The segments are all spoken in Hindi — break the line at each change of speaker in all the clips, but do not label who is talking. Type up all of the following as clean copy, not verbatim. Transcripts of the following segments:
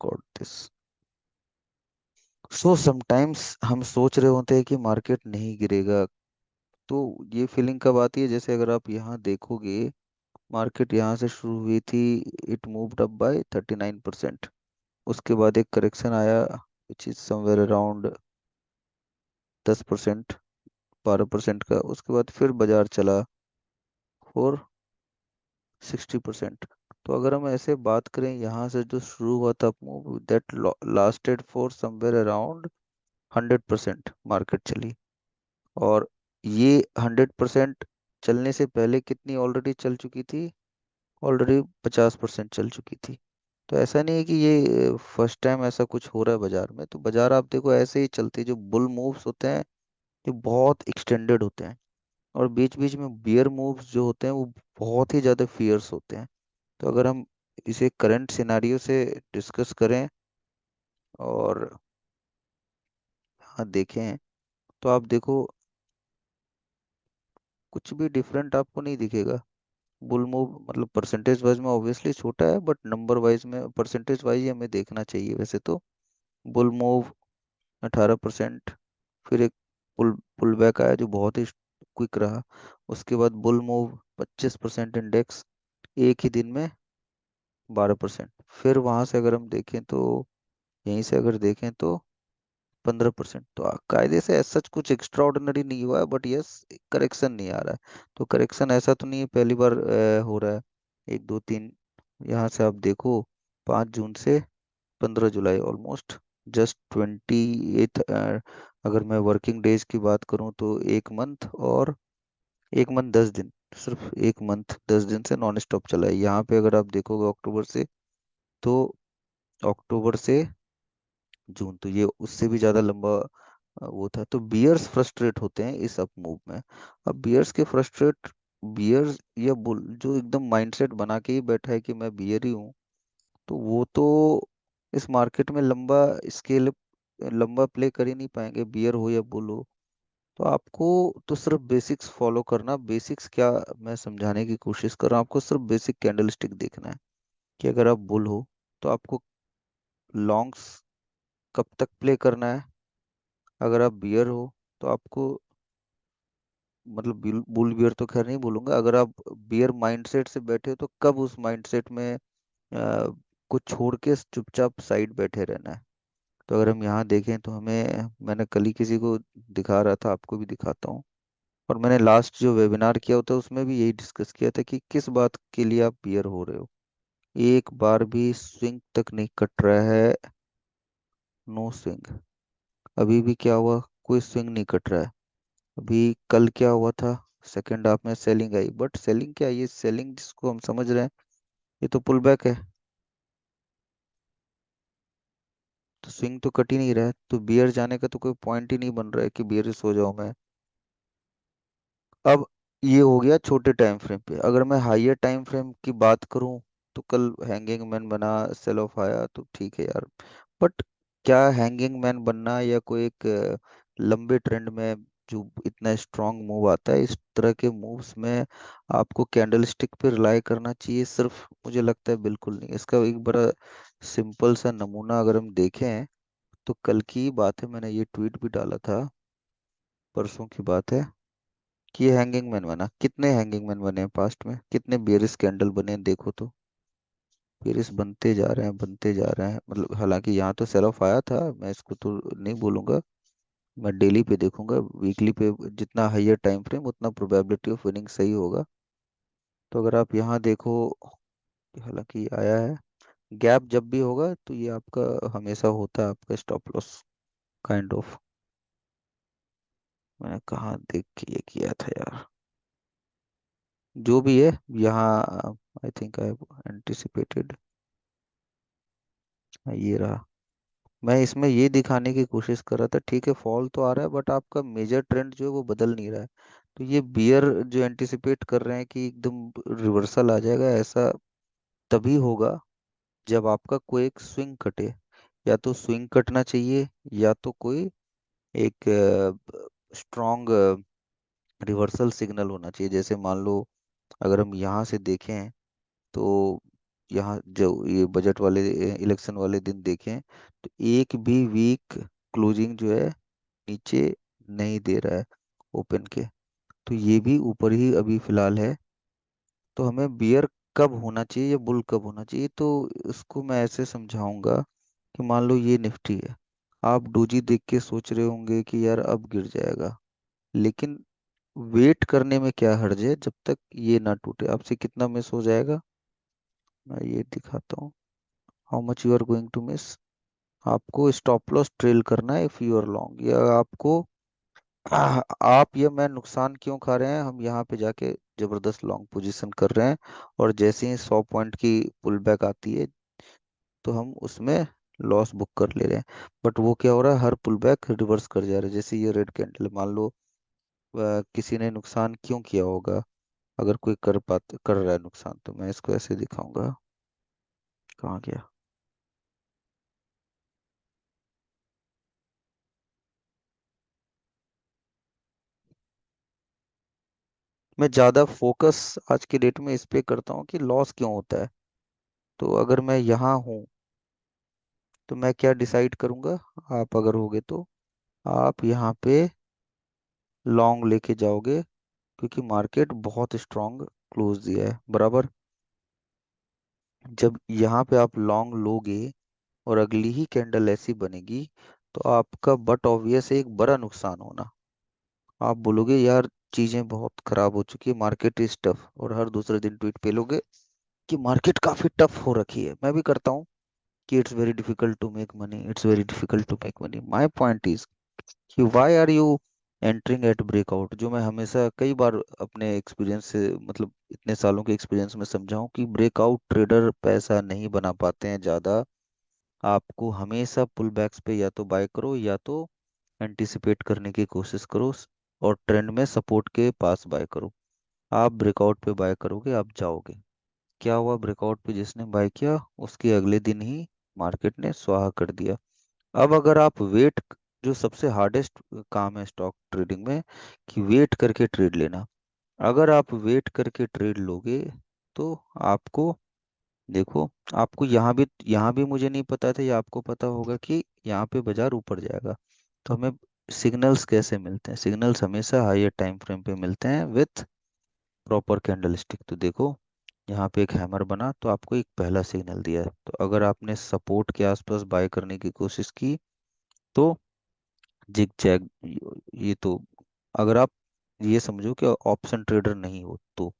Record this. सो समटाइम्स हम सोच रहे होते हैं कि मार्केट नहीं गिरेगा, तो ये फीलिंग कब आती है, जैसे अगर आप यहाँ देखोगे, मार्केट यहाँ से शुरू हुई थी, इट मूव्ड अप बाय 39%। उसके बाद एक करेक्शन आया विच इज समवेयर अराउंड 10%, 12% का। उसके बाद फिर बाजार चला फॉर 60%। तो अगर हम ऐसे बात करें, यहाँ से जो शुरू हुआ था move, that lasted for somewhere around 100% market चली। और ये 100% चलने से पहले कितनी ऑलरेडी चल चुकी थी? ऑलरेडी 50% चल चुकी थी। तो ऐसा नहीं है कि ये फर्स्ट टाइम ऐसा कुछ हो रहा है बाजार में। तो बाजार आप देखो ऐसे ही चलते, जो बुल मूव्स होते हैं ये बहुत एक्सटेंडेड होते हैं, और बीच बीच में बियर मूव्स जो होते हैं वो बहुत ही ज़्यादा फियर्स होते हैं। तो अगर हम इसे करंट सिनारियो से डिस्कस करें और हाँ देखें, तो आप देखो कुछ भी डिफरेंट आपको नहीं दिखेगा। बुल मूव मतलब परसेंटेज वाइज में ऑब्वियसली छोटा है, बट नंबर वाइज में परसेंटेज वाइज ही हमें देखना चाहिए वैसे तो। बुल मूव 18%, फिर एक पुल पुल बैक आया जो बहुत ही क्विक रहा। उसके बाद बुल मूव 25% इंडेक्स, एक ही दिन में 12%। फिर वहां से अगर हम देखें तो, यहीं से अगर देखें तो 15%। तो कायदे से ऐसा सच कुछ एक्स्ट्रा ऑर्डिनरी नहीं हुआ है, बट यस, करेक्शन नहीं आ रहा है। तो करेक्शन ऐसा तो नहीं है पहली बार हो रहा है। एक दो तीन, यहाँ से आप देखो, 5 जून से 15 जुलाई, ऑलमोस्ट जस्ट 28। अगर मैं वर्किंग डेज की बात करूँ तो एक मंथ, और एक मंथ 10 दिन, सिर्फ एक मंथ 10 दिन से नॉन स्टॉप चला है। यहाँ पे अगर आप देखोगे अक्टूबर से, तो अक्टूबर से जून, तो ये उससे भी ज्यादा लंबा वो था। तो बियर्स फ्रस्ट्रेट होते हैं इस अप मूव में। अब बियर्स के फ्रस्ट्रेट, बियर्स या बुल जो एकदम माइंडसेट बना के ही बैठा है कि मैं बियर ही हूँ, तो वो तो इस मार्केट में लंबा स्केल, लंबा प्ले कर ही नहीं पाएंगे, बियर हो या बुल हो। तो आपको तो सिर्फ बेसिक्स फॉलो करना। बेसिक्स क्या, मैं समझाने की कोशिश कर रहा हूँ, आपको सिर्फ बेसिक कैंडल स्टिक देखना है कि अगर आप बुल हो तो आपको लॉन्ग्स कब तक प्ले करना है, अगर आप बियर हो तो आपको, मतलब बुल बियर तो खैर नहीं बोलूंगा, अगर आप बियर माइंडसेट से बैठे हो तो कब उस माइंडसेट में को छोड़ के चुपचाप साइड बैठे रहना है। तो अगर हम यहाँ देखें तो हमें, मैंने कल ही किसी को दिखा रहा था, आपको भी दिखाता हूँ, और मैंने लास्ट जो वेबिनार किया होता उसमें भी यही डिस्कस किया था कि किस बात के लिए आप बियर हो रहे हो। एक बार भी स्विंग तक नहीं कट रहा है, नो स्विंग। अभी भी क्या हुआ, कोई स्विंग नहीं कट रहा है। अभी कल क्या हुआ था, सेकेंड हाफ में सेलिंग आई, बट सेलिंग क्या है, ये सेलिंग जिसको हम समझ रहे हैं ये तो पुल बैक है। तो स्विंग तो कट ही नहीं रहा है, तो बियर जाने का तो कोई पॉइंट ही नहीं बन रहा है कि बियर सो जाऊं मैं। अब ये हो गया छोटे टाइम फ्रेम पे। अगर मैं हाइयर टाइम फ्रेम की बात करूं, तो कल हैंगिंग मैन बना, सेल ऑफ आया, तो ठीक है यार। बट क्या हैंगिंग मैन बनना या कोई एक लंबे ट्रेंड में जो इतना स्ट्रांग मूव आता है, इस तरह के मूव्स में आपको कैंडल स्टिक पे रिलाई करना चाहिए सिर्फ? मुझे लगता है बिल्कुल नहीं। इसका एक बड़ा सिंपल सा नमूना अगर हम देखें, तो कल की बात है, मैंने ये ट्वीट भी डाला था, परसों की बात है, कि ये हैंगिंग मैन बना। कितने हैंगिंग मैन बने हैं पास्ट में, कितने बियरिश कैंडल बने हैं देखो तो। बियरिश बनते जा रहे हैं, बनते जा रहे हैं। मतलब हालांकि यहाँ तो सेल ऑफ आया था, मैं इसको तो नहीं बोलूंगा। मैं डेली पे देखूंगा, वीकली पे जितना हाइयर टाइम फ्रेम उतना प्रोबेबिलिटी ऑफ विनिंग सही होगा। तो अगर आप यहाँ देखो, हालांकि ये आया है, गैप जब भी होगा तो ये आपका हमेशा होता है आपका स्टॉप लॉस काइंड ऑफ। मैंने कहाँ देख के ये किया था यार, जो भी है यहाँ, आई थिंक आई एंटिसिपेटेड, ये रहा। मैं इसमें ये दिखाने की कोशिश कर रहा था, ठीक है फॉल तो आ रहा है, बट आपका मेजर ट्रेंड जो है वो बदल नहीं रहा है। तो ये बियर जो एंटिसिपेट कर रहे हैं कि एकदम रिवर्सल आ जाएगा, ऐसा तभी होगा जब आपका कोई एक स्विंग कटे। या तो स्विंग कटना चाहिए, या तो कोई एक स्ट्रॉन्ग रिवर्सल सिग्नल होना चाहिए। जैसे मान लो अगर हम यहाँ से देखें, तो यहाँ जो ये बजट वाले इलेक्शन वाले दिन देखें तो एक भी वीक क्लोजिंग जो है नीचे नहीं दे रहा है ओपन के। तो ये भी ऊपर ही अभी फिलहाल है। तो हमें बियर कब होना चाहिए या बुल कब होना चाहिए, तो इसको मैं ऐसे समझाऊंगा कि मान लो ये निफ्टी है, आप डोजी देख के सोच रहे होंगे कि यार अब गिर जाएगा, लेकिन वेट करने में क्या हर्ज है जब तक ये ना टूटे। आपसे कितना मिस हो जाएगा, मैं ये दिखाता हूँ। How much you are going to miss. आपको स्टॉप लॉस ट्रेल करना है इफ यू आर लॉन्ग, या आपको आप या मैं नुकसान क्यों खा रहे हैं, हम यहाँ पे जाके जबरदस्त लॉन्ग पोजीशन कर रहे हैं, और जैसे ही 100 पॉइंट की पुल बैक आती है तो हम उसमें लॉस बुक कर ले रहे हैं। बट वो क्या हो रहा है, हर पुल बैक रिवर्स कर जा रहा है। जैसे ये रेड कैंडल मान लो, किसी ने नुकसान क्यों किया होगा, अगर कोई कर रहा है नुकसान, तो मैं इसको ऐसे दिखाऊंगा। कहाँ गया। मैं ज्यादा फोकस आज के डेट में इस पे करता हूँ कि लॉस क्यों होता है। तो अगर मैं यहाँ हूँ तो मैं क्या डिसाइड करूंगा, आप अगर होगे तो आप यहाँ पे लॉन्ग लेके जाओगे, क्योंकि मार्केट बहुत स्ट्रांग क्लोज दिया है बराबर। जब यहाँ पे आप लॉन्ग लोगे और अगली ही कैंडल ऐसी बनेगी, तो आपका बट ऑब्वियस है एक बड़ा नुकसान होना। आप बोलोगे यार चीजें बहुत खराब हो चुकी है, मार्केट इज टफ, और हर दूसरे दिन ट्वीट पे लोगे कि मार्केट काफी टफ हो रखी है। मैं भी करता हूँ कि it's very difficult to make money, it's very difficult to make money. My point is कि why are you entering at breakout. जो मैं हमेशा कई बार अपने एक्सपीरियंस से, मतलब इतने सालों के एक्सपीरियंस में समझाऊं कि ब्रेकआउट ट्रेडर पैसा नहीं बना पाते हैं ज्यादा। आपको हमेशा पुल बैक्स पे या तो बाय करो या तो एंटिसिपेट करने की कोशिश करो, और ट्रेंड में सपोर्ट के पास बाय करो। आप ब्रेकआउट पे बाय करोगे, आप जाओगे। क्या हुआ, ब्रेकआउट पे जिसने बाय किया उसके अगले दिन ही मार्केट ने स्वाहा कर दिया। अब अगर आप वेट, जो सबसे हार्डेस्ट काम है स्टॉक ट्रेडिंग में, कि वेट करके ट्रेड लेना। अगर आप वेट करके ट्रेड लोगे तो आपको, देखो, आपको यहाँ भी मुझे नहीं पता था, या आपको पता होगा कि यहाँ पे बाजार ऊपर जाएगा। तो हमें सिग्नल्स कैसे मिलते हैं, सिग्नल्स हमेशा हायर टाइम फ्रेम पे मिलते हैं विथ प्रॉपर कैंडल स्टिक। तो देखो यहाँ पे एक हैमर बना तो आपको एक पहला सिग्नल दिया है। तो अगर आपने सपोर्ट के आसपास बाय करने की कोशिश की तो जिग जैग, ये तो, अगर आप ये समझो कि ऑप्शन ट्रेडर नहीं हो तो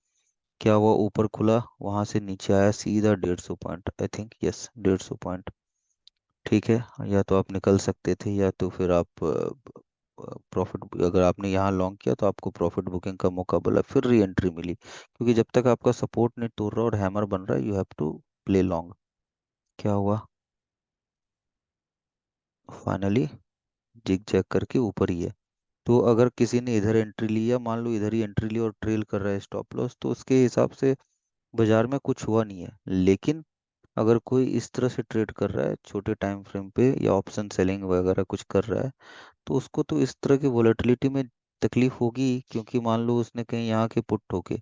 क्या हुआ, ऊपर खुला, वहां से नीचे आया सीधा 150 point, I think yes 150 point. ठीक है, या तो आप निकल सकते थे या तो फिर आप प्रॉफिट, अगर आपने यहाँ लॉन्ग किया तो आपको प्रॉफिट बुकिंग का मौका बोला, फिर री एंट्री मिली, क्योंकि जब तक आपका सपोर्ट नहीं तोड़ रहा और हैमर बन रहा है you have to play long. क्या हुआ, फाइनली जिग जैग करके ऊपर ही है। तो अगर किसी ने इधर एंट्री ली, या मान लो इधर ही एंट्री ली और ट्रेल कर रहा है स्टॉप लॉस, तो उसके हिसाब से बाजार में कुछ हुआ नहीं है। लेकिन अगर कोई इस तरह से ट्रेड कर रहा है छोटे टाइम फ्रेम पे, या ऑप्शन सेलिंग वगैरह कुछ कर रहा है, तो उसको तो इस तरह की वोलेटिलिटी में तकलीफ होगी ही, क्योंकि मान लो उसने कहीं यहाँ के पुट होके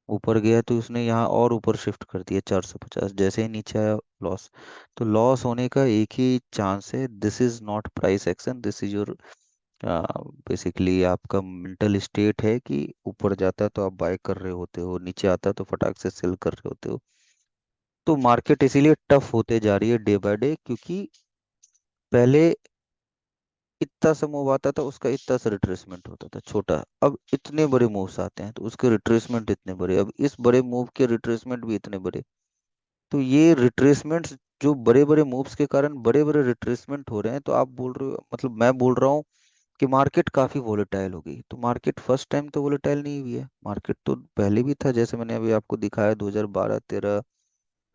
ऊपर गया तो उसने यहाँ और ऊपर शिफ्ट कर दिया 450, जैसे ही नीचे आया लॉस। तो लॉस होने का एक ही चांस है, this is not price action, this is your, basically आपका मेंटल स्टेट है कि ऊपर जाता है तो आप बाय कर रहे होते हो, नीचे आता है तो फटाक से सेल कर रहे होते हो। तो मार्केट इसीलिए टफ होते जा रही है डे बाय डे, क्योंकि पहले इतना सा मूव आता था उसका इतना सा रिट्रेसमेंट होता था छोटा, अब इतने बड़े मूव्स आते हैं तो उसके रिट्रेसमेंट इतने बड़े, अब इस बड़े मूव के रिट्रेसमेंट भी इतने बड़े। तो ये रिट्रेसमेंट्स, जो बड़े बड़े मूव्स के कारण बड़े बड़े रिट्रेसमेंट हो रहे हैं, तो आप बोल रहे हो, मतलब मैं बोल रहा हूँ कि मार्केट काफी वोलेटाइल हो गई। तो मार्केट फर्स्ट टाइम तो वोलेटाइल नहीं हुई है, मार्केट तो पहले भी था, जैसे मैंने अभी आपको दिखाया 2012-13,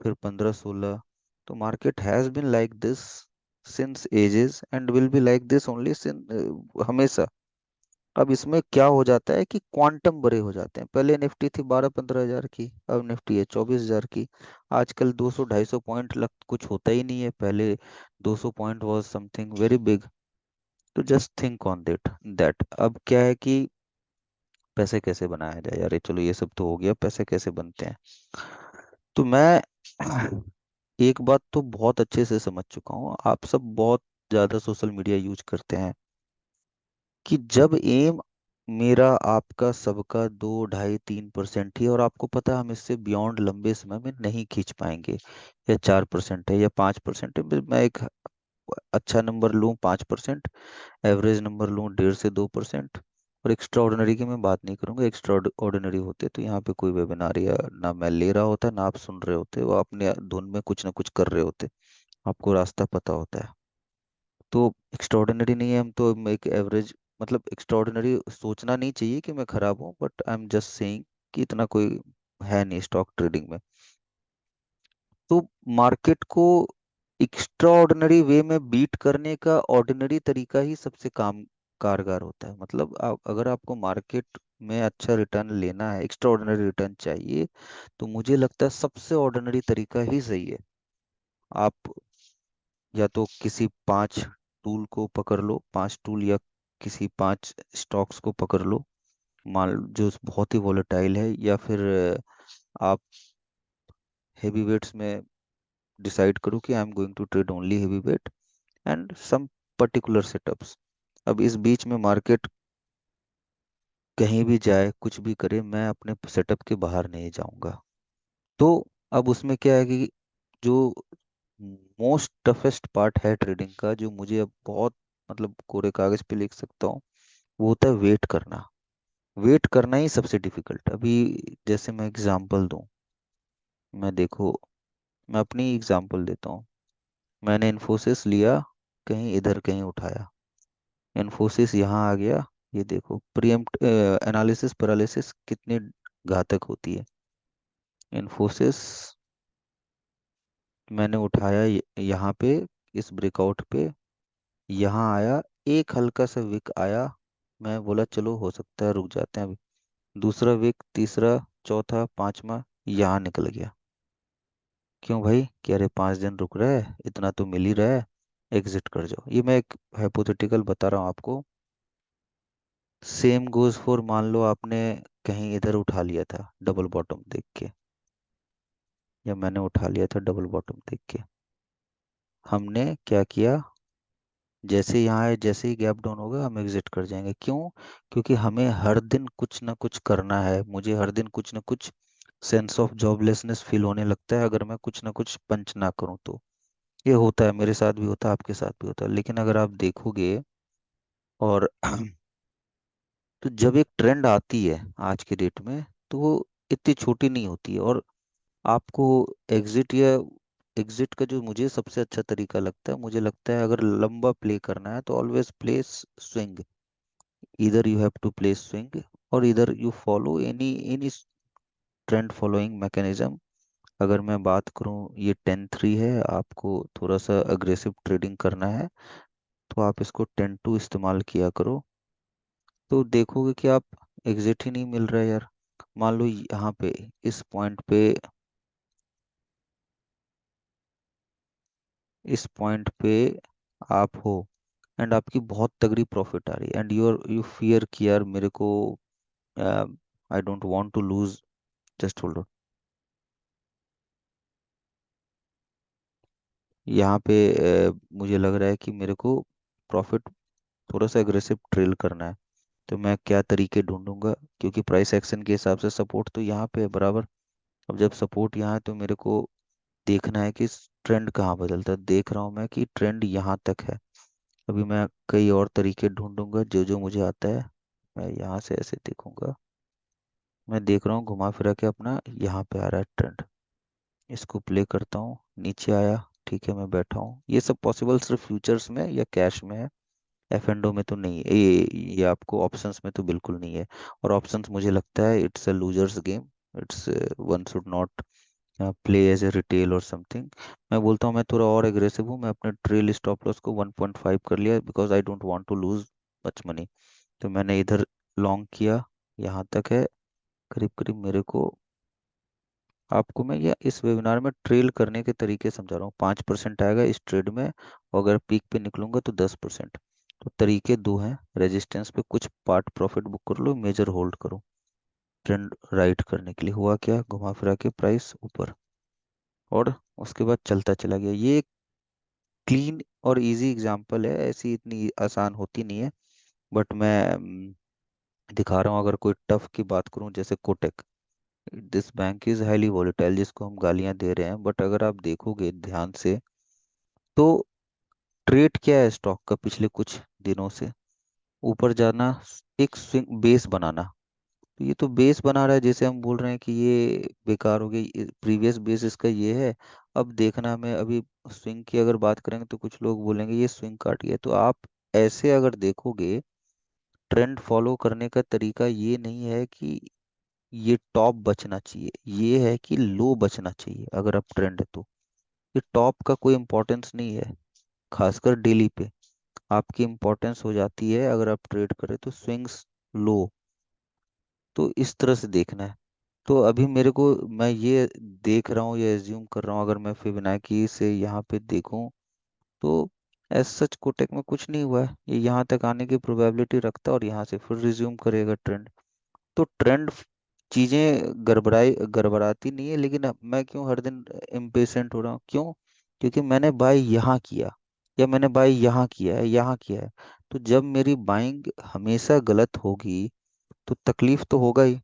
फिर 15-16। तो market has been like this since ages and will be like this only since हमेशा। अब इसमें क्या हो जाता है कि क्वांटम बड़े हो जाते हैं। पहले निफ्टी थी 12-15 हजार की, अब निफ्टी है 24 हजार की। आजकल 200-250 पॉइंट लग कुछ होता ही नहीं है, पहले 200 point was something very big. तो जस्ट थिंक ऑन दैट अब क्या है कि पैसे कैसे बनाया जाए यार, ये चलो ये सब तो हो गया, पैसे कैसे बनते हैं। तो मैं एक बात तो बहुत अच्छे से समझ चुका हूँ, आप सब बहुत ज्यादा सोशल मीडिया यूज करते हैं, कि जब एम मेरा आपका सबका 2 2.5 3% ही है, और आपको पता है हम इससे बियॉन्ड लंबे समय में नहीं खींच पाएंगे, या 4% है या 5% है, मैं एक अच्छा नंबर लूँ 5%, एवरेज नंबर लूँ 1.5 से 2%, और एक्स्ट्रा ऑर्डिनरी की मैं बात नहीं करूंगा, एक्स्ट्रा ऑर्डिनरी होते तो यहाँ पे कोई वेबिनार या ना मैं ले रहा होता ना आप सुन रहे होते, वो अपने धुन में कुछ ना कुछ कर रहे होते, आपको रास्ता पता होता है। तो एक्स्ट्राऑर्डिनरी नहीं है हम तो, हम एक एवरेज, मतलब एक्स्ट्राऑर्डिनरी सोचना नहीं चाहिए कि मैं खराब हूँ, but I am just saying कि इतना कोई है नहीं स्टॉक ट्रेडिंग में। तो मार्केट को एक्स्ट्रा ऑर्डिनरी वे में बीट करने का ऑर्डिनरी तरीका ही सबसे काम कारगर होता है। मतलब अगर आपको मार्केट में अच्छा रिटर्न लेना है, एक्स्ट्रा ऑर्डिनरी रिटर्न चाहिए, तो मुझे लगता है सबसे ऑर्डिनरी तरीका ही सही है। आप या तो किसी 5 टूल को पकड़ लो, 5 टूल, या किसी 5 स्टॉक्स को पकड़ लो, मान जो बहुत ही वॉलेटाइल है, या फिर आप हेवी वेट्स में डिसाइड करो कि I am going to trade only heavy weight and some particular setups. अब इस बीच में मार्केट कहीं भी जाए कुछ भी करे, मैं अपने सेटअप के बाहर नहीं जाऊंगा। तो अब उसमें क्या है कि जो मोस्ट टफेस्ट पार्ट है ट्रेडिंग का, जो मुझे अब बहुत, मतलब कोरे कागज पे लिख सकता हूँ, वो होता है वेट करना। वेट करना ही सबसे डिफिकल्ट। अभी जैसे मैं एग्जांपल दूं, मैं देखो, मैं अपनी एग्जांपल देता हूँ। मैंने इन्फोसिस लिया, कहीं इधर कहीं उठाया, इन्फोसिस यहाँ आ गया। ये देखो प्रीएम्प्ट एनालिसिस पैरालिसिस कितनी घातक होती है। इन्फोसिस मैंने उठाया यहाँ पे, इस ब्रेकआउट पे, यहाँ आया, एक हल्का सा विक आया, मैं बोला चलो हो सकता है रुक जाते हैं अभी। दूसरा विक, तीसरा, चौथा, पांचवा, यहाँ निकल गया। क्यों भाई, कह रहे 5 दिन रुक रहा है, इतना तो मिल ही रहा है, एग्जिट कर जाओ। ये मैं एक हाइपोथेटिकल बता रहा हूँ आपको। सेम गोज फॉर, मान लो आपने कहीं इधर उठा लिया था डबल बॉटम देख के, या मैंने उठा लिया था डबल बॉटम देख के। हमने क्या किया, जैसे यहाँ है, जैसे ही गैप डाउन होगा हम एग्जिट कर जाएंगे। क्यों? क्योंकि हमें हर दिन कुछ ना कुछ करना है, मुझे हर दिन कुछ ना कुछ सेंस ऑफ जॉबलेसनेस फील होने लगता है अगर मैं कुछ ना कुछ पंच ना करूं तो। ये होता है, मेरे साथ भी होता है, आपके साथ भी होता है। लेकिन अगर आप देखोगे, और तो जब एक ट्रेंड आती है आज के डेट में, तो वो इतनी छोटी नहीं होती है। और आपको एग्जिट या एग्जिट का जो मुझे सबसे अच्छा तरीका लगता है, मुझे लगता है अगर लंबा प्ले करना है तो ऑलवेज प्ले स्विंग। इधर you have to play swing, और इधर you follow any any trend following mechanism. अगर मैं बात करूं, ये 10-3 है, आपको थोड़ा सा अग्रेसिव ट्रेडिंग करना है, तो आप इसको 10-2 इस्तेमाल किया करो। तो देखोगे कि आप एग्जिट ही नहीं मिल रहा है यार। मान लो यहाँ पे, इस पॉइंट पे, इस पॉइंट पे आप हो, एंड आपकी बहुत तगड़ी प्रॉफिट आ रही है, एंड यू फियर कि यार मेरे को, I don't want to lose, just hold. यहाँ पे मुझे लग रहा है कि मेरे को प्रॉफिट थोड़ा सा एग्रेसिव ट्रेल करना है, तो मैं क्या तरीके ढूंढूंगा, क्योंकि प्राइस एक्शन के हिसाब से सपोर्ट तो यहाँ पे है बराबर। अब जब सपोर्ट यहाँ है तो मेरे को देखना है कि ट्रेंड कहाँ बदलता है। देख रहा हूँ मैं कि ट्रेंड यहाँ तक है। अभी मैं कई और तरीके ढूंढूंगा, जो जो मुझे आता है। मैं यहाँ से ऐसे देखूंगा, मैं देख रहा हूँ घुमा फिरा के अपना यहाँ पे आ रहा है ट्रेंड, इसको प्ले करता हूँ, नीचे आया, ठीक है मैं बैठा हूँ। ये सब पॉसिबल सिर्फ फ्यूचर्स में या कैश में है, एफ एंड ओ में तो नहीं है ये आपको ऑप्शंस में तो बिल्कुल नहीं है। और ऑप्शंस मुझे लगता है it's a loser's game, it's one should not play as a retail और समथिंग। मैं बोलता हूँ मैं थोड़ा और एग्रेसिव हूँ, मैं अपने ट्रेल स्टॉप लॉस को 1.5 कर लिया, because I don't want to lose much money. तो मैंने इधर लॉन्ग किया, यहाँ तक है, करीब करीब मेरे को, आपको मैं ये इस वेबिनार में ट्रेल करने के तरीके समझा रहा हूँ। 5% आएगा इस ट्रेड में, और अगर पीक पे निकलूंगा तो 10%। तो तरीके दो हैं, रेजिस्टेंस पे कुछ पार्ट प्रॉफिट बुक कर लो, मेजर होल्ड करो। ट्रेंड राइट करने के लिए हुआ क्या, घुमा फिरा के प्राइस ऊपर, और उसके बाद चलता चला गया। ये क्लीन और इजी एग्जांपल है, ऐसी इतनी आसान होती नहीं है। बट मैं दिखा रहा हूँ। अगर कोई टफ की बात करूँ, जैसे Kotak, this bank is highly volatile, जिसको हम गालियां दे रहे हैं, बट अगर आप देखोगे ध्यान से तो ट्रेड क्या है स्टॉक का पिछले कुछ दिनों से? ऊपर जाना, एक स्विंग बेस बनाना। तो ये तो बेस बना रहा है, जैसे हम बोल रहे हैं कि ये बेकार हो गई, प्रीवियस बेस इसका ये है। अब देखना हमें अभी स्विंग की अगर बात करेंगे तो कुछ लोग बोलेंगे ये स्विंग काट गया। तो आप ऐसे अगर देखोगे, ट्रेंड फॉलो करने का तरीका ये नहीं है कि ये टॉप बचना चाहिए, ये है कि लो बचना चाहिए। अगर आप ट्रेंड है तो ये टॉप का कोई इम्पोर्टेंस नहीं है, खासकर डेली पे। आपकी इम्पोर्टेंस हो जाती है अगर आप ट्रेड करें तो स्विंग्स लो। तो इस तरह से देखना है। तो अभी मेरे को, मैं ये देख रहा हूँ या एज्यूम कर रहा हूँ, अगर मैं फिबोनाची से यहाँ पे देखूँ तो एज सच कोटेक में कुछ नहीं हुआ है। ये यहाँ तक आने की प्रोबेबिलिटी रखता है और यहाँ से फिर रिज्यूम करेगा ट्रेंड। तो ट्रेंड, चीजें गड़बड़ाती नहीं है, लेकिन अब मैं क्यों हर दिन इम्पेशेंट हो रहा हूँ? क्यों? क्योंकि मैंने बाय यहाँ किया, या मैंने बाय यहाँ किया है, यहाँ किया है। तो जब मेरी बाइंग हमेशा गलत होगी तो तकलीफ तो होगा ही।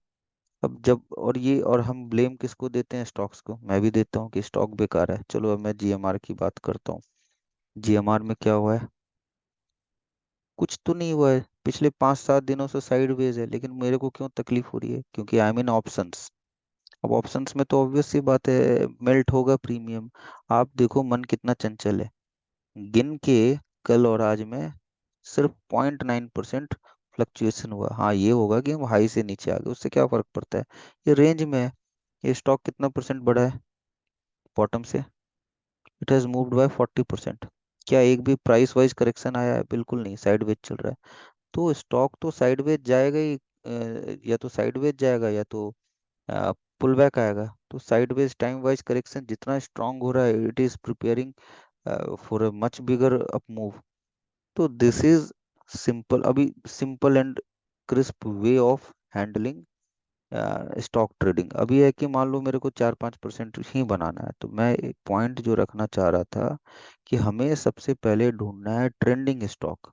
अब जब, और ये, और हम ब्लेम किसको देते हैं? स्टॉक्स को। मैं भी देता हूँ कि स्टॉक बेकार है। चलो अब मैं जीएमआर की बात करता हूँ। जीएमआर में क्या हुआ है? कुछ तो नहीं हुआ है, पिछले 5-7 दिनों से साइडवेज है, लेकिन मेरे को क्यों तकलीफ हो रही है? क्योंकि आई एम इन ऑप्शंस। अब ऑप्शंस में तो ऑब्वियस सी बात है, मेल्ट होगा प्रीमियम। आप देखो मन कितना चंचल है। गिन के कल और आज में सिर्फ 0.9% फ्लक्चुएशन हुआ। हाँ, ये होगा कि हम हाई से नीचे आ गए, उससे क्या फर्क पड़ता है? ये रेंज में है। ये स्टॉक कितना परसेंट बढ़ा है बॉटम से? It has moved by 40%। क्या एक भी प्राइस वाइज करेक्शन आया है? बिल्कुल नहीं, साइडवेज चल रहा है। तो स्टॉक तो साइडवेज जाएगा ही। या तो साइडवेज जाएगा या तो पुल बैक आएगा। तो साइडवेज टाइम वाइज करेक्शन जितना स्ट्रांग हो रहा है, it is preparing for a much bigger up move. तो दिस इज सिंपल, अभी simple and crisp way of handling stock trading. अभी है कि मान लो मेरे को 4-5% ही बनाना है, तो मैं एक पॉइंट जो रखना चाह रहा था कि हमें सबसे पहले ढूंढना है ट्रेंडिंग स्टॉक।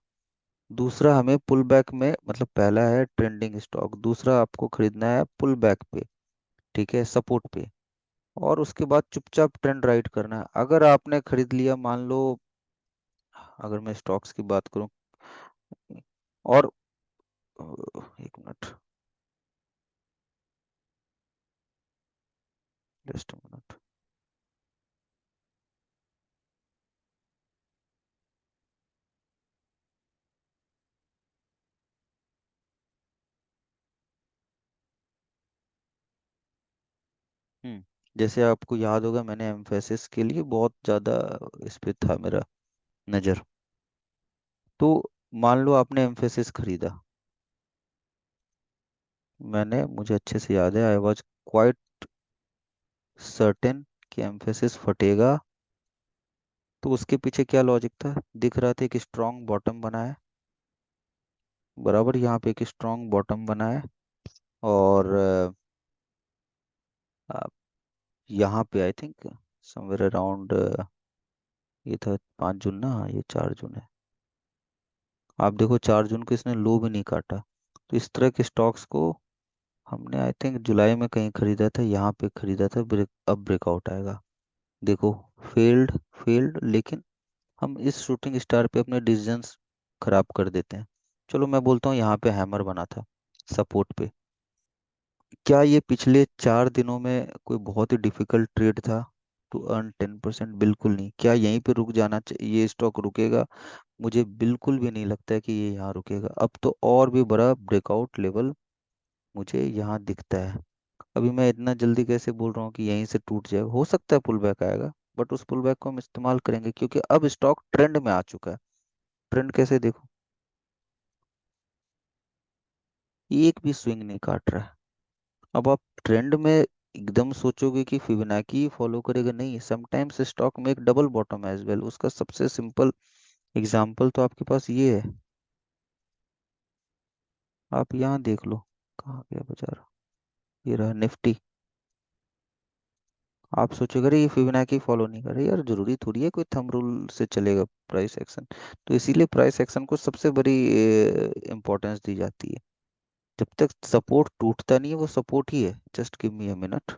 दूसरा, हमें पुल बैक में, मतलब पहला है ट्रेंडिंग स्टॉक, दूसरा आपको खरीदना है पुल बैक पे, ठीक है, सपोर्ट पे। और उसके बाद चुपचाप ट्रेंड राइट करना है। अगर आपने खरीद लिया, मान लो, अगर मैं स्टॉक्स की बात करूं, और एक मिनट, जस्ट मिनट। हम्म जैसे आपको याद होगा, मैंने एम्फेसिस के लिए बहुत ज़्यादा इस पे था मेरा नज़र। तो मान लो आपने एम्फेसिस खरीदा, मुझे अच्छे से याद है, आई वॉज क्वाइट सर्टेन कि एम्फेसिस फटेगा। तो उसके पीछे क्या लॉजिक था? दिख रहा था एक स्ट्रॉन्ग बॉटम बना है, बराबर यहाँ पे एक स्ट्रॉन्ग बॉटम बना है। और यहाँ पे आई थिंक समवेयर अराउंड, ये था 5 जून ना? हाँ, ये 4 जून है। आप देखो 4 जून को इसने लो भी नहीं काटा। तो इस तरह के स्टॉक्स को हमने आई थिंक जुलाई में कहीं खरीदा था, यहाँ पे खरीदा था, अब ब्रेकआउट आएगा। देखो, फेल्ड, फेल्ड, लेकिन हम इस शूटिंग स्टार पे अपने डिसीजंस खराब कर देते हैं। चलो मैं बोलता हूँ यहाँ पे हैमर बना था सपोर्ट पे। क्या ये पिछले 4 दिनों में कोई बहुत ही डिफिकल्ट ट्रेड था टू अर्न 10%? बिल्कुल नहीं। क्या यहीं पे रुक जाना चाहिए? ये स्टॉक रुकेगा? मुझे बिल्कुल भी नहीं लगता है कि ये यहाँ रुकेगा। अब तो और भी बड़ा ब्रेकआउट लेवल मुझे यहाँ दिखता है। अभी मैं इतना जल्दी कैसे बोल रहा हूँ कि यहीं से टूट जाएगा? हो सकता है पुल बैक आएगा, बट उस पुल बैक को हम इस्तेमाल करेंगे, क्योंकि अब स्टॉक ट्रेंड में आ चुका है। ट्रेंड कैसे देखो, एक भी स्विंग नहीं काट रहा है। अब आप ट्रेंड में एकदम सोचोगे कि फिबोनाची फॉलो करेगा, नहीं। समटाइम्स स्टॉक में एक डबल बॉटम एज वेल। उसका सबसे सिंपल एग्जांपल तो आपके पास ये है। आप यहाँ देख लो, कहाँ गया बेचारा, ये रहा निफ्टी। आप सोचोगे अरे ये फिबोनाची फॉलो नहीं कर रही यार, जरूरी थोड़ी है कोई थंब रूल से चलेगा प्राइस एक्शन। तो इसीलिए प्राइस एक्शन को सबसे बड़ी इम्पोर्टेंस दी जाती है। जब तक सपोर्ट टूटता नहीं है वो सपोर्ट ही है। Just give me a minute,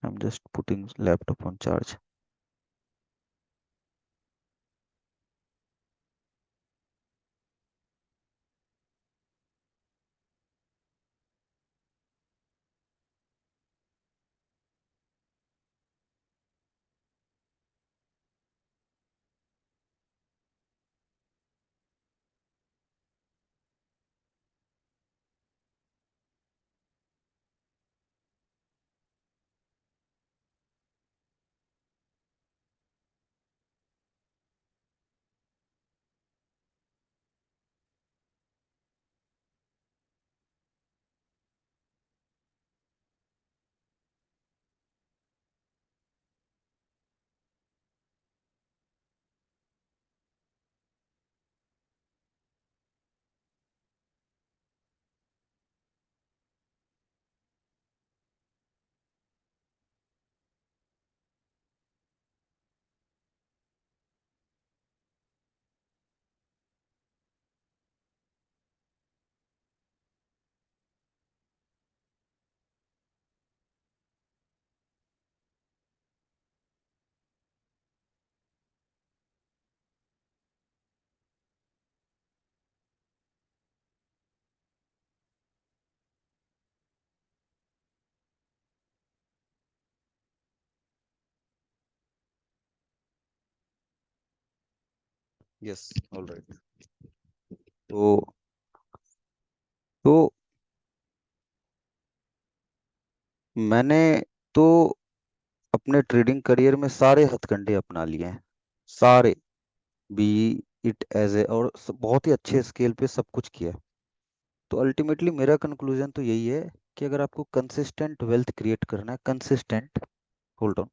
I am just putting laptop on charge. Yes, alright. तो तो मैंने तो अपने ट्रेडिंग करियर में सारे हथकंडे अपना लिए हैं, सारे। बी इट एज ए, और बहुत ही अच्छे स्केल पे सब कुछ किया है। तो अल्टीमेटली मेरा कंक्लूजन तो यही है कि अगर आपको कंसिस्टेंट वेल्थ क्रिएट करना है, कंसिस्टेंट, होल्ड ऑन,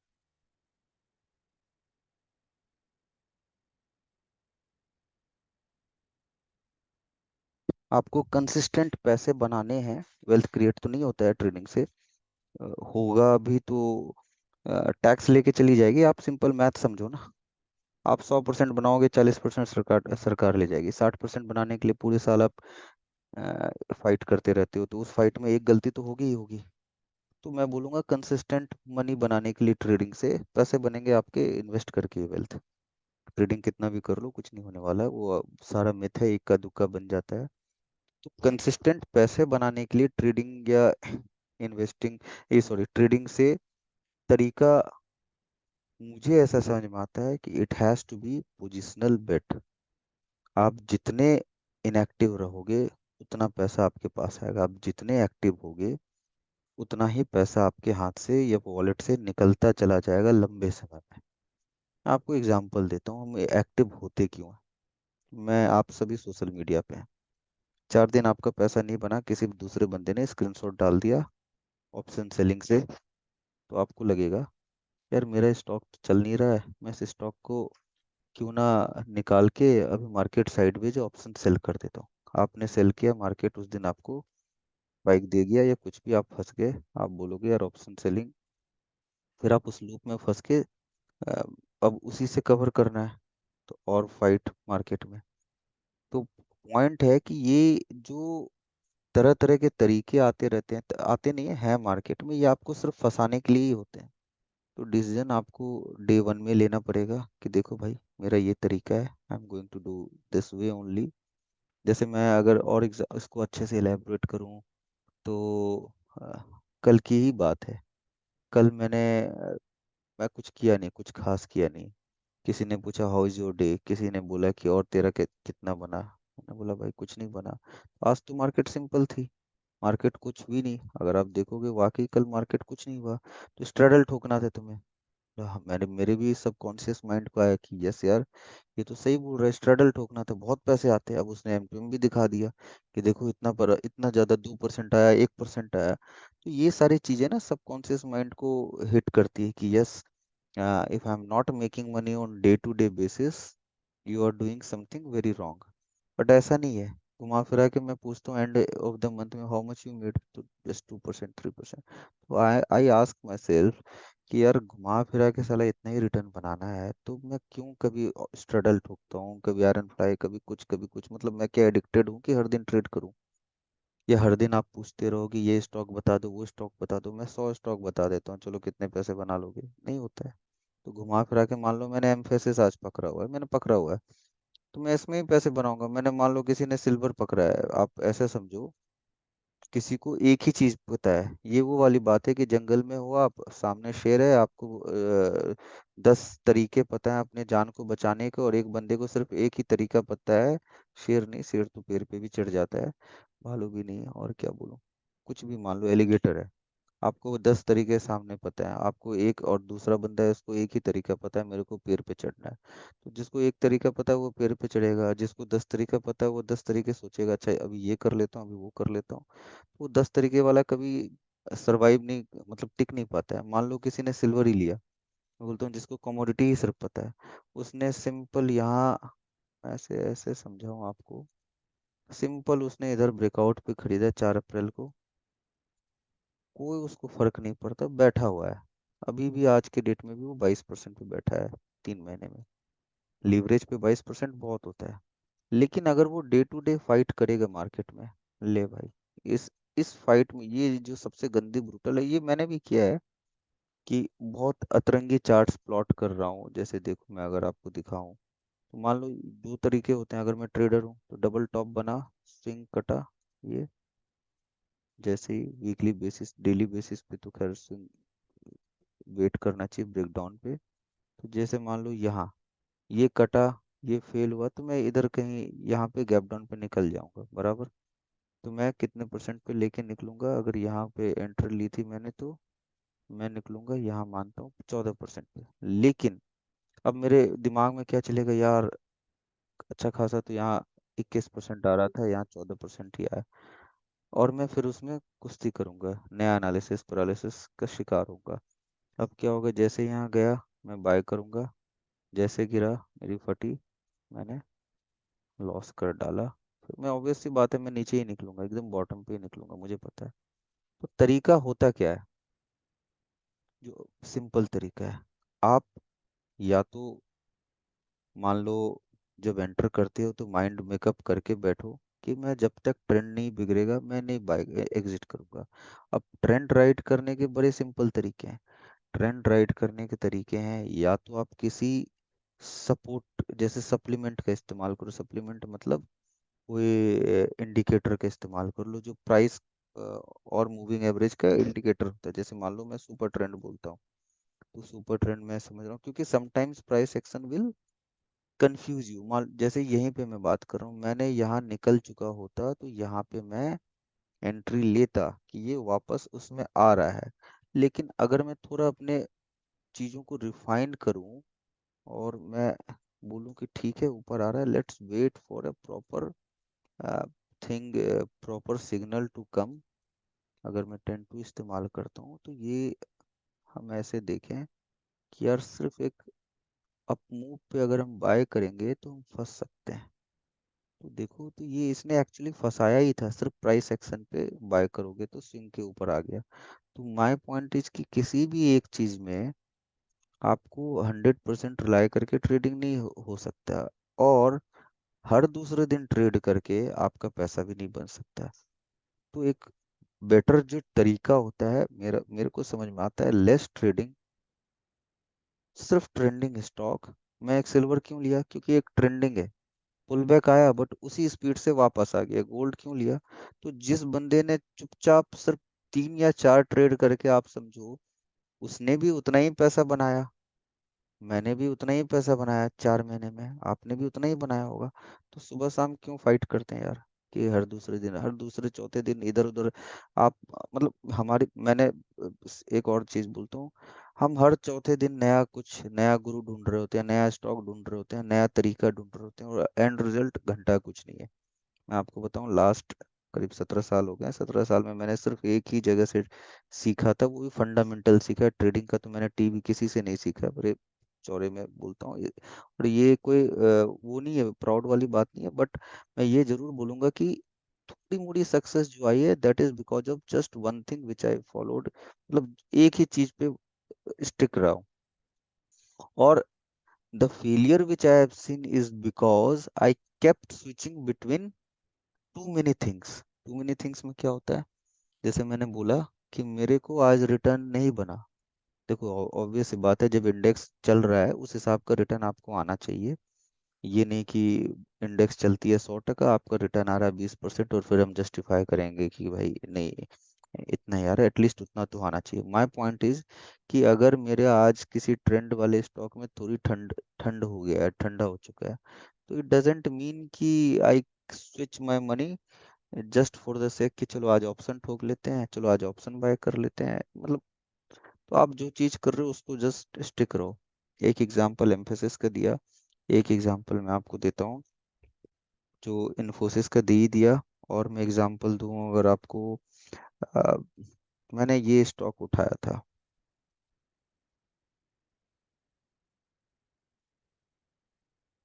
आपको कंसिस्टेंट पैसे बनाने हैं। वेल्थ क्रिएट तो नहीं होता है ट्रेडिंग से। अ, होगा भी तो टैक्स लेके चली जाएगी। आप सिंपल मैथ समझो ना। आप 100% बनाओगे, 40% सरकार सरकार ले जाएगी। 60% बनाने के लिए पूरे साल आप फाइट करते रहते हो, तो उस फाइट में एक गलती तो होगी ही होगी। तो मैं बोलूंगा कंसिस्टेंट मनी बनाने के लिए ट्रेडिंग से पैसे बनेंगे आपके, इन्वेस्ट करके वेल्थ। ट्रेडिंग कितना भी कर लो कुछ नहीं होने वाला है, वो सारा मिथ है, इक्का दुक्का बन जाता है। तो कंसिस्टेंट पैसे बनाने के लिए ट्रेडिंग या इन्वेस्टिंग, ये सॉरी ट्रेडिंग से तरीका मुझे ऐसा समझ में आता है कि it has to be positional bet. आप जितने इनएक्टिव रहोगे उतना पैसा आपके पास आएगा, आप जितने एक्टिव होगे उतना ही पैसा आपके हाथ से या वॉलेट से निकलता चला जाएगा लंबे समय में। आपको एग्जांपल देता हूँ हम एक्टिव होते क्यों हैं। मैं आप सभी सोशल मीडिया पे हैं, 4 दिन आपका पैसा नहीं बना, किसी दूसरे बंदे ने स्क्रीनशॉट डाल दिया ऑप्शन सेलिंग से, तो आपको लगेगा यार मेरा स्टॉक तो चल नहीं रहा है, मैं इस स्टॉक को क्यों ना निकाल के अभी मार्केट साइडवेज ऑप्शन सेल कर देता हूँ। आपने सेल किया, मार्केट उस दिन आपको स्पाइक दे गया या कुछ भी, आप फंस गए। आप बोलोगे यार ऑप्शन सेलिंग, फिर आप उस लूप में फंस के अ, अब उसी से कवर करना है, तो और फाइट मार्केट में। तो पॉइंट है कि ये जो तरह तरह के तरीके आते रहते हैं, आते नहीं है मार्केट में, ये आपको सिर्फ फंसाने के लिए ही होते हैं। तो डिसीजन आपको डे वन में लेना पड़ेगा कि देखो भाई मेरा ये तरीका है, I am going to do this way only. जैसे मैं अगर और इसको अच्छे से एलेबोरेट करूं तो अ, कल की ही बात है। कल मैं कुछ किया नहीं, कुछ खास किया नहीं। किसी ने पूछा हाउ इज योर डे, किसी ने बोला कि और तेरा कितना बना, मैंने बोला भाई कुछ नहीं बना। आज तो मार्केट सिंपल थी, मार्केट कुछ भी नहीं। अगर आप देखोगे वाकई कल मार्केट कुछ नहीं हुआ, तो स्ट्रेडल ठोकना था तुम्हें। मैंने मेरे भी सबकॉन्शियस माइंड को आया कि यस यार ये तो सही बोल रहा है, स्ट्रेडल ठोकना था, बहुत पैसे आते हैं। अब उसने एमटीएम भी दिखा दिया कि देखो इतना पर इतना ज्यादा 2% आया, 1% आया। तो ये सारी चीजें ना सबकॉन्शियस माइंड को हिट करती है कि yes, if I am not making money on day to day basis, you are doing something very wrong. But ऐसा नहीं है। घुमा फिरा के मैं पूछता हूँ एंड ऑफ द मंथ में हाउ मच यू मेड, तो जस्ट 2% 3%। तो आई आई आस्क माई सेल्फ कि यार घुमा फिरा के साला इतना ही रिटर्न बनाना है तो मैं क्यों कभी स्ट्रडल ठोकता हूँ, कभी आयरन फ्लाई, कभी कुछ, मतलब मैं क्या एडिक्टेड हूँ कि हर दिन ट्रेड करूँ? या हर दिन आप पूछते रहो कि ये स्टॉक बता दो, वो स्टॉक बता दो, मैं 100 स्टॉक बता देता हूँ, चलो कितने पैसे बना लोगे? नहीं होता है। तो घुमा फिरा के मान लो मैंने एम्फेसिस आज पकड़ा हुआ है, मैंने पकड़ा हुआ है, तो मैं इसमें ही पैसे बनाऊंगा। मैंने मान लो किसी ने सिल्वर पकड़ा है, आप ऐसे समझो किसी को एक ही चीज पता है। ये वो वाली बात है कि जंगल में हो आप, सामने शेर है, आपको 10 तरीके पता है अपने जान को बचाने के, और एक बंदे को सिर्फ एक ही तरीका पता है। शेर नहीं, शेर तो पेड़ पे भी चढ़ जाता है, भालू भी नहीं है, और क्या बोलूं, कुछ भी मान लो, एलिगेटर है। आपको वो 10 तरीके सामने पता है, आपको एक, और दूसरा बंदा है उसको एक ही तरीका पता है, मेरे को पेड़ पे चढ़ना है। तो जिसको एक तरीका पता है वो पेड़ पे चढ़ेगा, जिसको 10 तरीका पता है वो 10 तरीके सोचेगा, अच्छा अभी ये कर लेता हूँ, अभी वो कर लेता हूँ। वो 10 तरीके वाला कभी सरवाइव नहीं, मतलब टिक नहीं पाता है। मान लो किसी ने सिल्वर ही लिया, मैं बोलता हूँ जिसको कमोडिटी ही सिर्फ पता है, उसने सिंपल यहाँ, ऐसे ऐसे समझाऊँ आपको, सिंपल उसने इधर ब्रेकआउट पे खरीदा 4 अप्रैल को, कोई उसको फर्क नहीं पड़ता, बैठा हुआ है। अभी भी आज के डेट में भी वो 22% पे बैठा है 3 महीने में। लीवरेज पे 22% बहुत होता है। लेकिन अगर वो डे टू डे फाइट करेगा मार्केट में, ले भाई, इस फाइट में ये जो सबसे गंदी ब्रूटल है, ये मैंने भी किया है कि बहुत अतरंगी चार्ट्स प्लॉट कर रहा हूँ। जैसे देखो मैं अगर आपको दिखाऊं, तो मान लो 2 तरीके होते हैं, अगर मैं ट्रेडर हूँ तो डबल टॉप बना, स्विंग कटा, ये जैसे ही वीकली बेसिस, डेली बेसिस पे तो खैर स्विंग वेट करना चाहिए ब्रेकडाउन पे। तो जैसे मान लो यहाँ ये कटा, ये फेल हुआ, तो मैं इधर कहीं यहाँ पे गैप डाउन पे निकल जाऊंगा बराबर। तो मैं कितने परसेंट पे लेके निकलूंगा? अगर यहाँ पे एंट्री ली थी मैंने, तो मैं निकलूंगा यहाँ, मानता हूँ 14% पे। लेकिन अब मेरे दिमाग में क्या चलेगा, यार अच्छा खासा तो यहाँ 21% आ रहा था, यहाँ 14% ही आया, और मैं फिर उसमें कुश्ती करूंगा, नया एनालिसिस पैरालिसिस का शिकार होऊंगा। अब क्या होगा, जैसे यहाँ गया मैं बाय करूंगा, जैसे गिरा मेरी फटी, मैंने लॉस कर डाला, फिर मैं ऑब्वियस सी बात है मैं नीचे ही निकलूंगा, एकदम बॉटम पे ही निकलूंगा, मुझे पता है। तो तरीका होता क्या है? जो सिंपल तरीका है, आप या तो मान लो जब एंटर करते हो तो माइंड मेकअप करके बैठो कि मैं जब तक ट्रेंड नहीं बिगड़ेगा मैं नहीं बाय एग्जिट करूंगा। अब ट्रेंड राइट करने के बड़े सिंपल तरीके हैं। ट्रेंड राइट करने के तरीके हैं, या तो आप किसी सपोर्ट, जैसे सप्लीमेंट का इस्तेमाल करो। सप्लीमेंट मतलब कोई इंडिकेटर का इस्तेमाल कर लो जो प्राइस और मूविंग एवरेज का इंडिकेटर होता है। जैसे मान लो मैं सुपर ट्रेंड बोलता हूँ, तो सुपर ट्रेंड मैं समझ रहा हूँ, क्योंकि sometimes price action will confuse you. मान जैसे यहीं पे मैं बात कर रहा हूँ, मैंने यहाँ निकल चुका होता तो यहाँ पे मैं एंट्री लेता कि ये वापस उसमें आ रहा है। लेकिन अगर मैं थोड़ा अपने चीजों को रिफाइन करूँ और मैं बोलूँ कि ठीक है ऊपर आ रहा है, let's wait for a proper thing, proper signal to come, अगर मैं 10 टू इस्तेमाल करता हूँ, तो ये हम ऐसे देखें कि यार सिर्फ एक अप मूव पे अगर हम बाय करेंगे तो हम फंस सकते हैं। तो देखो, तो ये इसने एक्चुअली फंसाया ही था, सिर्फ प्राइस एक्शन पे बाय करोगे तो स्विंग के ऊपर आ गया। तो माय पॉइंट इज कि किसी भी एक चीज में आपको 100% रिलाई करके ट्रेडिंग नहीं हो सकता, और हर दूसरे दिन ट्रेड करके आपका पैसा भी नहीं बन सकता। तो एक बेटर जो तरीका होता है, मेरे को समझ में आता है, लेस ट्रेडिंग, सिर्फ ट्रेंडिंग स्टॉक। मैं एक सिल्वर क्यों लिया? क्योंकि एक ट्रेंडिंग है, पुल बैक आया बट उसी स्पीड से वापस आ गया। गोल्ड क्यों लिया? तो जिस बंदे ने चुपचाप सिर्फ 3 या 4 ट्रेड करके, आप समझो, उसने भी उतना ही पैसा बनाया, मैंने भी उतना ही पैसा बनाया 4 महीने में, आपने भी उतना ही बनाया होगा। तो सुबह शाम क्यों फाइट करते हैं यार, कि हर दूसरे दिन, हर दूसरे चौथे दिन इधर उधर आप, मतलब हमारी, मैंने एक और चीज बोलता हूँ, हम हर चौथे दिन नया कुछ नया गुरु ढूंढ रहे होते हैं, नया स्टॉक ढूंढ रहे होते हैं, नया तरीका ढूंढ रहे होते हैं, और एंड रिजल्ट घंटा कुछ नहीं है। मैं आपको बताऊं, लास्ट करीब 17 साल हो गए हैं, 17 साल में मैंने सिर्फ एक ही जगह से सीखा था, वो भी फंडामेंटल सीखा। ट्रेडिंग का तो मैंने टीवी किसी से नहीं सीखा, बड़े चौड़े में बोलता हूँ और ये कोई वो नहीं है, प्राउड वाली बात नहीं है, बट मैं ये जरूर बोलूंगा कि थोड़ी मोड़ी सक्सेस जो आई है, that is because of just one thing which I followed, मतलब एक ही चीज पे स्टिक रहा हूँ। और the failure which I have seen is because I kept switching between too many things. Too many things में क्या होता है? जैसे मैंने बोला कि मेरे को आज रिटर्न नहीं बना। देखो ऑब्वियस सी बात है, जब इंडेक्स चल रहा है उस हिसाब का रिटर्न आपको आना चाहिए। ये नहीं कि इंडेक्स चलती है 100 टका, आपका रिटर्न आ रहा है 20%, और फिर हम जस्टिफाई करेंगे कि भाई नहीं, इतना यार एटलीस्ट उतना तो आना चाहिए। माय पॉइंट इज कि अगर मेरे आज किसी ट्रेंड वाले स्टॉक में थोड़ी ठंड ठंड हो गया है, ठंडा हो चुका है, तो इट डजेंट मीन कि I switch my money just for the sake कि चलो आज ऑप्शन ठोक लेते हैं, चलो आज ऑप्शन बाय कर लेते हैं। मतलब तो आप जो चीज कर रहे हो उसको जस्ट स्टिक रहो। एक एग्जांपल एम्फेसिस का दिया, एक एग्जांपल मैं आपको देता हूँ जो इन्फोसिस का दे ही दिया। और मैं एग्जांपल दूं अगर आपको, अ, मैंने ये स्टॉक उठाया था।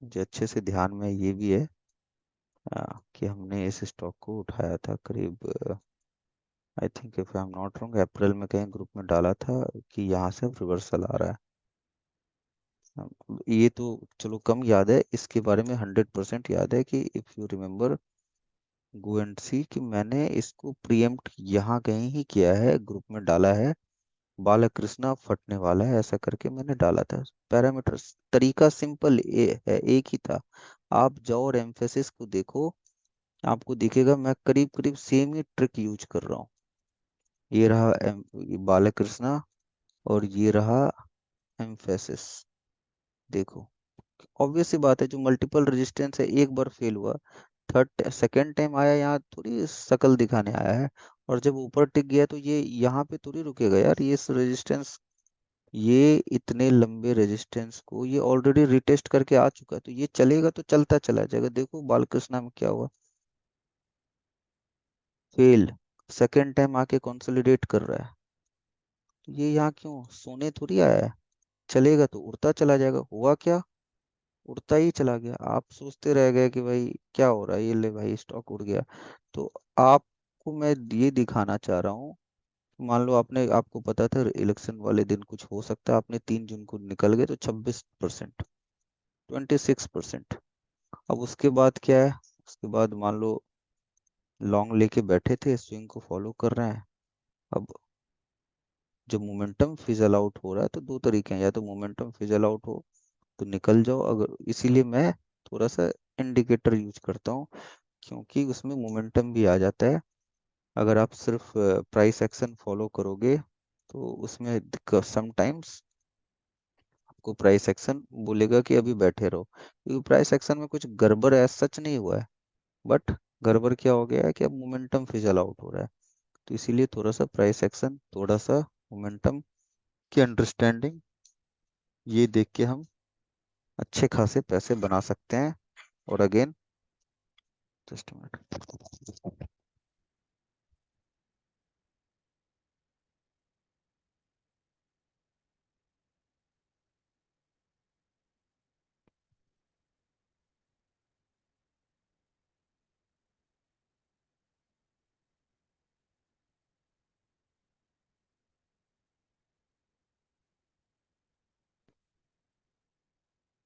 मुझे अच्छे से ध्यान में ये भी है कि हमने इस स्टॉक को उठाया था करीब, I think if I am not wrong, April में कहीं ग्रुप में डाला था कि यहाँ से अब रिवर्सल आ रहा है। ये तो चलो कम याद है, इसके बारे में 100% याद है कि if you remember go and see कि मैंने इसको प्रीएम्प्ट यहाँ कहीं ही किया है, ग्रुप में डाला है, बालकृष्णा फटने वाला है ऐसा करके मैंने डाला था। पैरामीटर्स तरीका सिंपल है, एक ही था। आप जाओ और एम्फेसिस को देखो, आपको दिखेगा मैं करीब करीब सेम ही ट्रिक यूज कर रहा हूँ। ये रहा ये बालकृष्णा, और ये रहा एम्फेसिस। देखो ऑब्वियस सी बात है, जो मल्टीपल रेजिस्टेंस है एक बार फेल हुआ, थर्ड सेकेंड टाइम आया यहाँ थोड़ी शकल दिखाने आया है। और जब ऊपर टिक गया तो ये यहाँ पे थोड़ी रुकेगा यार, ये रेजिस्टेंस, ये इतने लंबे रेजिस्टेंस को ये ऑलरेडी रिटेस्ट करके आ चुका है, तो ये चलेगा तो चलता चला जाएगा। देखो बालकृष्णा में क्या हुआ, फेल, सेकेंड टाइम आके कंसोलिडेट कर रहा है। तो ये यहाँ क्यों सोने थोड़ी आया है, चलेगा तो उड़ता चला जाएगा। हुआ क्या, उड़ता ही चला गया। आप सोचते रह गए कि भाई क्या हो रहा है, ये ले भाई स्टॉक उड़ गया। तो आपको मैं ये दिखाना चाह रहा हूँ, मान लो आपने, आपको पता था इलेक्शन वाले दिन कुछ हो सकता है, आपने 3 जून को निकल गए तो 26%, 26%। अब उसके बाद क्या है, उसके बाद मान लो लॉन्ग लेके बैठे थे, स्विंग को फॉलो कर रहे हैं। अब जब मोमेंटम फिजल आउट हो रहा है तो दो तरीके हैं, या तो मोमेंटम फिजल आउट हो तो निकल जाओ, अगर इसीलिए मैं थोड़ा सा इंडिकेटर यूज करता हूँ, क्योंकि उसमें मोमेंटम भी आ जाता है। अगर आप सिर्फ प्राइस एक्शन फॉलो करोगे तो उसमें समटाइम्स आपको प्राइस एक्शन बोलेगा कि अभी बैठे रहो, क्योंकि प्राइस एक्शन में कुछ गड़बड़ है सच नहीं हुआ है, बट गड़बड़ क्या हो गया है कि अब मोमेंटम फिजल आउट हो रहा है। तो इसीलिए थोड़ा सा प्राइस एक्शन, थोड़ा सा मोमेंटम की अंडरस्टैंडिंग, ये देख के हम अच्छे खासे पैसे बना सकते हैं। और अगेन जस्ट मिनट।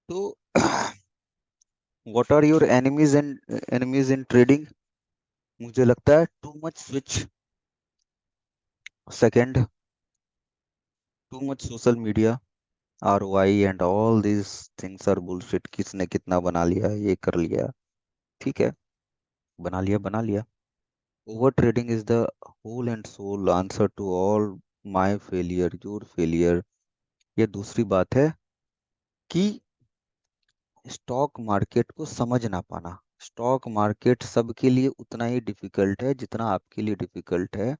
तो what are your enemies in trading? मुझे लगता है too much switch, second too much social media, ROI and all these things are bullshit. किसने कितना बना लिया, ये कर लिया, ठीक है, बना लिया बना लिया। Over trading is the whole and sole answer to all my failure, your failure. ये दूसरी बात है कि स्टॉक मार्केट को समझ ना पाना। स्टॉक मार्केट सबके लिए उतना ही डिफिकल्ट है जितना आपके लिए डिफिकल्ट है,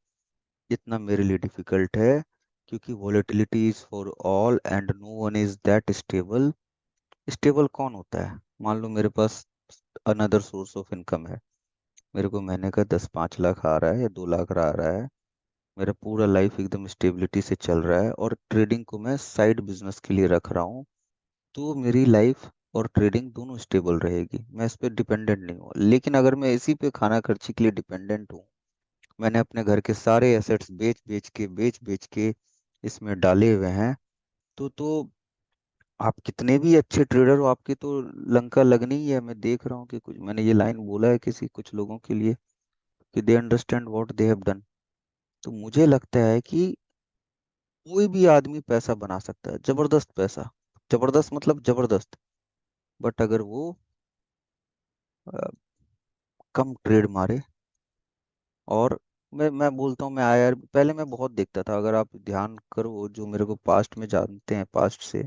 जितना मेरे लिए डिफिकल्ट है, क्योंकि volatility is for all and no one is that stable. Stable कौन होता है? मान लो मेरे पास अनदर सोर्स ऑफ इनकम है, मेरे को महीने का 10-5 लाख आ रहा है या 2 लाख आ रहा है, मेरा पूरा लाइफ एकदम स्टेबिलिटी से चल रहा है, और ट्रेडिंग को मैं साइड बिजनेस के लिए रख रहा हूँ, तो मेरी लाइफ और ट्रेडिंग दोनों स्टेबल रहेगी, मैं इस पे डिपेंडेंट नहीं हूँ। लेकिन अगर मैं इसी पे खाना खर्ची के लिए डिपेंडेंट हूँ, मैंने अपने घर के सारे एसेट्स बेच बेच के इसमें डाले हुए हैं, तो आप कितने भी अच्छे ट्रेडर हो, आपकी तो लंका लगनी ही है। मैं देख रहा हूँ कि कुछ मैंने ये लाइन बोला है किसी कुछ लोगों के लिए कि they understand what they have done. तो मुझे लगता है कि कोई भी आदमी पैसा बना सकता है, जबरदस्त पैसा, जबरदस्त मतलब जबरदस्त। बट अगर वो अ, कम ट्रेड मारे, और मैं बोलता हूँ, मैं आईआर पहले मैं बहुत देखता था, अगर आप ध्यान करो जो मेरे को पास्ट में जानते हैं, पास्ट से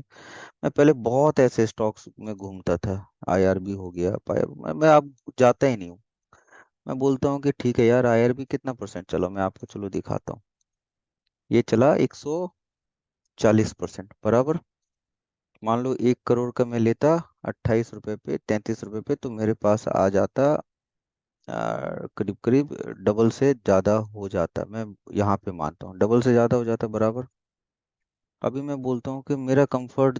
मैं पहले बहुत ऐसे स्टॉक्स में घूमता था। आईआरबी हो गया, पाया मैं अब जाता ही नहीं हूँ। मैं बोलता हूँ कि ठीक है यार, आईआरबी कितना परसेंट चलो, मैं आपको चलो दिखाता हूँ। ये चला 140% बराबर। मान लो 1 करोड़ का मैं लेता 28 रुपए पे, 33 रुपए पे, तो मेरे पास आ जाता करीब करीब डबल से ज्यादा हो जाता। मैं यहाँ पे मानता हूँ डबल से ज्यादा हो जाता बराबर। अभी मैं बोलता हूँ कि मेरा कंफर्ट